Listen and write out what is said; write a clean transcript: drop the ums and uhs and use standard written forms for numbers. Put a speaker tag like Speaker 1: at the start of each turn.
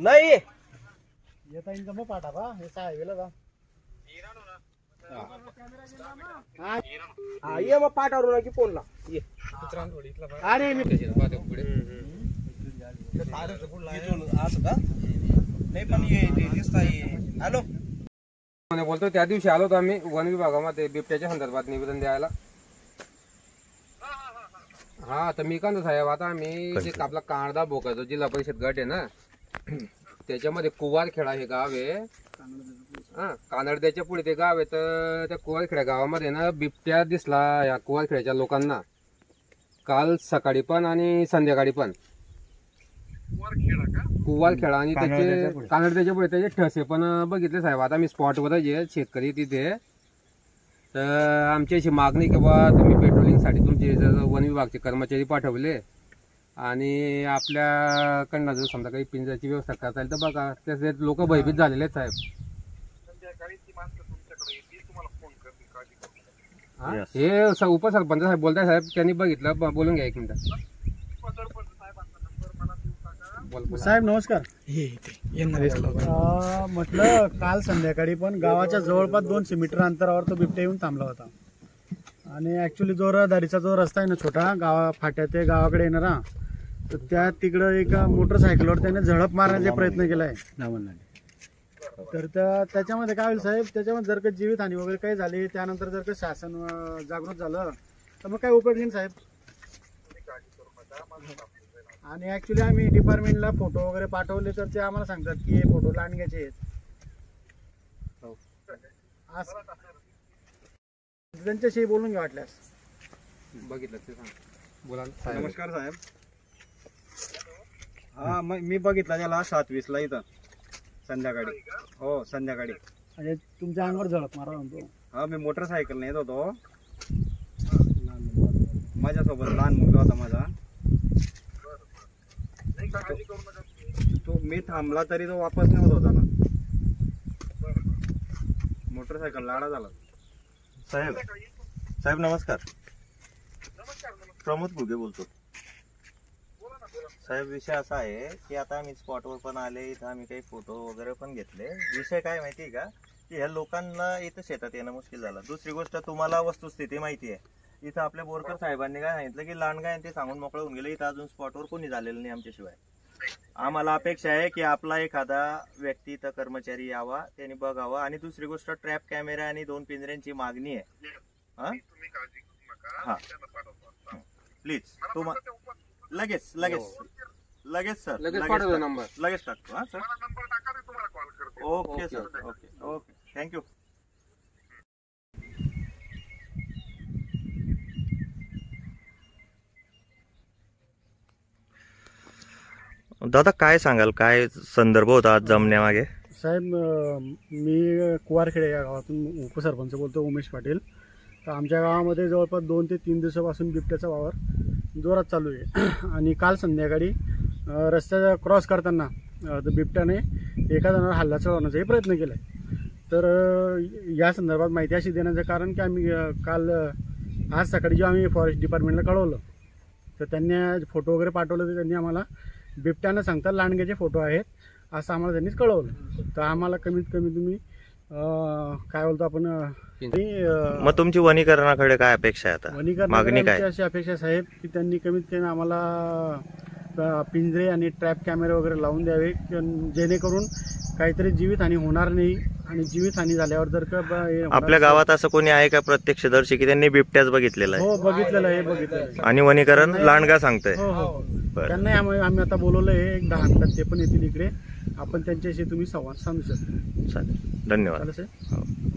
Speaker 1: नाही
Speaker 2: येता येईल मग पाठा बा हे हायवेला जा
Speaker 1: हा ये मग पाठावर ना की फोनला ये
Speaker 2: अरे मी
Speaker 1: नाही पण ये हॅलो
Speaker 3: बोलतो त्या दिवशी आलो होतो आम्ही वन विभागामध्ये बिबट्याच्या संदर्भात निवेदन द्यायला. हा तर मी कांदा साहेब आता आम्ही जे आपला कांदा बोकायचो जिल्हा परिषद गट आहे ना त्याच्यामध्ये कुवारखेडा हे गाव आहे. हा कानडद्याच्या पुढे ते गाव आहे. तर त्या कुवारखेडा गावामध्ये ना बिबट्या दिसला या कुवारखेड्याच्या लोकांना काल सकाळी पण आणि संध्याकाळी पण. कुवारखेडा आणि त्याचे कानडद्याच्या पुढे त्याचे ठसे पण बघितले साहेब. आता मी स्पॉटवरच आहे शेतकरी तिथे. तर आमची अशी मागणी की बा तुम्ही पेट्रोलिंगसाठी तुमचे वन विभागचे कर्मचारी पाठवले आणि आपल्याकडनं जर समजा काही पिंजऱ्याची व्यवस्था करता येईल तर बघा. त्याचे लोक भयभीत झालेले आहेत साहेब. हे उपसरपंच साहेब बोलताय साहेब. त्यांनी बघितलं बोलून घ्या एक मिनिट.
Speaker 2: साहेब नमस्कार. म्हटलं काल संध्याकाळी पण गावाच्या जवळपास 200 मीटर अंतरावर तो बिबट्या येऊन थांबला होता. आणि ऍक्च्युली जो रहदारीचा जो रस्ता आहे ना छोटा गावा फाट्या ते गावाकडे येणारा तर त्या तिकडं एक मोटरसायकलवर त्याने झडप मारण्याचा प्रयत्न केलाय. तर त्याच्यामध्ये काय होईल साहेब त्याच्यामध्ये जर का जीवितहानी वगैरे काही झाली त्यानंतर जर का शासन जागृत झालं तर मग काय उपयोग नाही साहेब. आणि ऍक्च्युली आम्ही डिपार्टमेंटला फोटो वगैरे पाठवले तर ते आम्हाला सांगतात की हे फोटो लांडग्याचे आहेत. त्यांच्याशी बोलून घ्या वाटल्यास.
Speaker 3: बघितलं ते सांग बोला.
Speaker 4: नमस्कार साहेब. हा मी बघितला त्याला 7:20 ला इथं संध्याकाळी. हो संध्याकाळी.
Speaker 2: म्हणजे तुमच्या अंगावर झडप मारा म्हणतो.
Speaker 4: हा मी मोटरसायकल नेत होतो. माझ्यासोबत लहान मुलगा होता माझा. तो मी थांबला तरी तो वापस नाही होत होता ना. मोटरसायकल लाडा झाला.
Speaker 5: साहेब साहेब नमस्कार. प्रमोद घुगे बोलतो साहेब. विषय असा आहे की आता आम्ही स्पॉटवर पण आले इथं. आम्ही काही फोटो वगैरे पण घेतले. विषय काय माहिती आहे का की ह्या लोकांना इथं शेतात येणं मुश्किल झालं. दुसरी गोष्ट तुम्हाला वस्तुस्थिती माहिती आहे. इथं आपल्या बोरकर साहेबांनी काय सांगितलं की लांडगा ते सांगून मोकळं होऊन गेलं. इथं अजून स्पॉटवर कोणी झालेलं नाही आमच्याशिवाय. आम्हाला अपेक्षा आहे की आपला एखादा व्यक्ती इथं कर्मचारी यावा त्यांनी बघावा. आणि दुसरी गोष्ट ट्रॅप कॅमेरा आणि 2 पिंजऱ्यांची मागणी आहे. हा प्लीज लगेच लगेच लगेच सर लगेच टाकतो. हा sir okay sir. Okay okay thank you. दादा काय सांगाल काय संदर्भ होता आज जमण्यामागे.
Speaker 2: साहेब मी कुवारखेडे या गावातून उपसरपंच बोलतो उमेश पाटील. तर आमच्या गावामध्ये जवळपास 2 ते 3 दिवसापासून बिबट्याचा वावर जोरात चालू आहे. आणि काल संध्याकाळी रस्त्याचा क्रॉस करताना बिबट्याने एका जणावर हल्ला चढवण्याचाही प्रयत्न केला आहे. तर या संदर्भात माहिती अशी देण्याचं कारण की आम्ही काल आज सकाळी जेव्हा आम्ही फॉरेस्ट डिपार्टमेंटला कळवलं तर त्यांनी फोटो वगैरे पाठवले. तर त्यांनी आम्हाला बिबट्यानं सांगता लांडग्याचे फोटो आहेत असं आम्हाला त्यांनीच कळवलं. तर आम्हाला कमीत कमी तुम्ही काय बोलतो आपण
Speaker 5: मग तुमची वनीकरणाकडे काय अपेक्षा आहे आता.
Speaker 2: वनीकरणाची अशी अपेक्षा साहेब की त्यांनी कमीत कमी आम्हाला पिंजरे आणि ट्रॅप कॅमेरे वगैरे लावून द्यावे जेणेकरून काहीतरी जीवितहानी होणार नाही. आणि जीवितहानी झाल्यावर जर का
Speaker 5: आपल्या गावात असं कोणी आहे का प्रत्यक्षदर्शी की त्यांनी बिबट्याच बघितलेला आहे.
Speaker 2: हो बघितलेलं आहे बघितलेलं.
Speaker 5: आणि वनीकरण लांडगा सांगतंय.
Speaker 2: हो हो त्यांना आम्ही आता बोलवलं आहे. एक 10 मिनिटात ते पण येतील इकडे. आपण त्यांच्याशी तुम्ही संवाद साधू शकता.
Speaker 5: चालेल धन्यवाद.
Speaker 2: चालेल साहेब.